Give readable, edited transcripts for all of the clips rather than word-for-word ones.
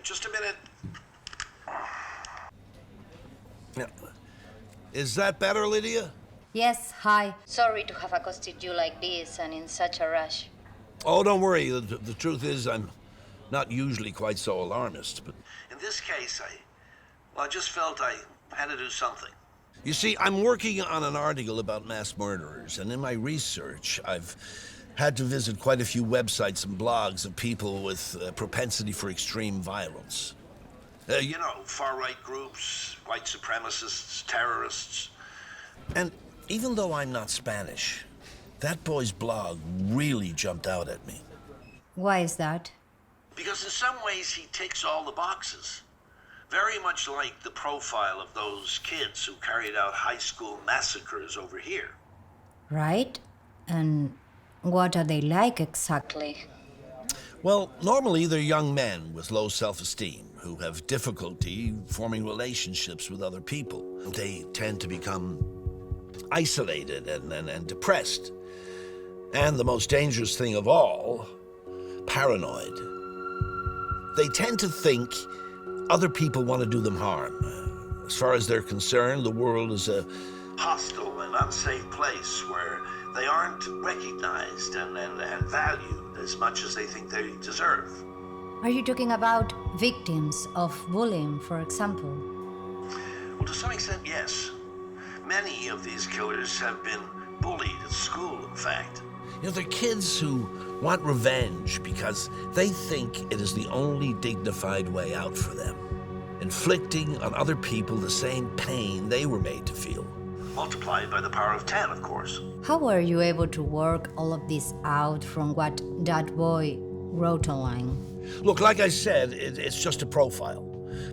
Just a minute. Is that better, Lydia? Yes, hi. Sorry to have accosted you like this and in such a rush. Oh, don't worry. The truth is, I'm not usually quite so alarmist, but... In this case, I just felt I had to do something. You see, I'm working on an article about mass murderers, and in my research, I've had to visit quite a few websites and blogs of people with propensity for extreme violence. Far-right groups, white supremacists, terrorists. And even though I'm not Spanish, that boy's blog really jumped out at me. Why is that? Because in some ways he ticks all the boxes. Very much like the profile of those kids who carried out high school massacres over here. Right? And what are they like exactly? Well, normally they're young men with low self-esteem who have difficulty forming relationships with other people. They tend to become isolated and depressed. And the most dangerous thing of all, paranoid. They tend to think other people want to do them harm. As far as they're concerned, the world is a hostile and unsafe place where they aren't recognized and valued as much as they think they deserve. Are you talking about victims of bullying, for example? Well, to some extent, yes. Many of these killers have been bullied at school, in fact. They're kids who want revenge because they think it is the only dignified way out for them, inflicting on other people the same pain they were made to feel. Multiplied by the power of 10, of course. How were you able to work all of this out from what that boy wrote online? Look, like I said, it's just a profile.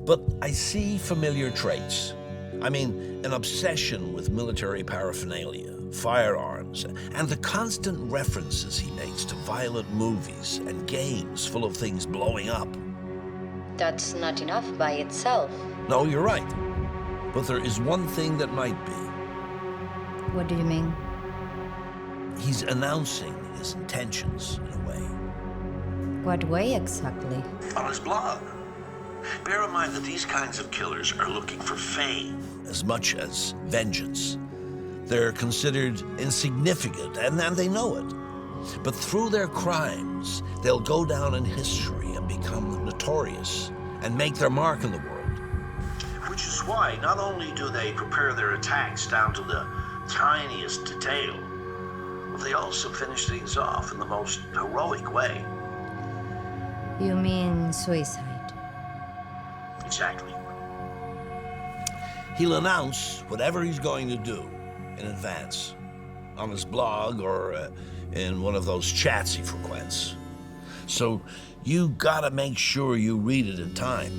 But I see familiar traits. I mean, an obsession with military paraphernalia, firearms, and the constant references he makes to violent movies and games full of things blowing up. That's not enough by itself. No, you're right. But there is one thing that might be. What do you mean? He's announcing his intentions in a way. What way exactly? On his blog. Bear in mind that these kinds of killers are looking for fame as much as vengeance. They're considered insignificant, and they know it. But through their crimes, they'll go down in history and become notorious and make their mark in the world. Which is why not only do they prepare their attacks down to the tiniest detail, but they also finish things off in the most heroic way. You mean suicide? Exactly. He'll announce whatever he's going to do in advance, on his blog or in one of those chats he frequents. So you gotta make sure you read it in time.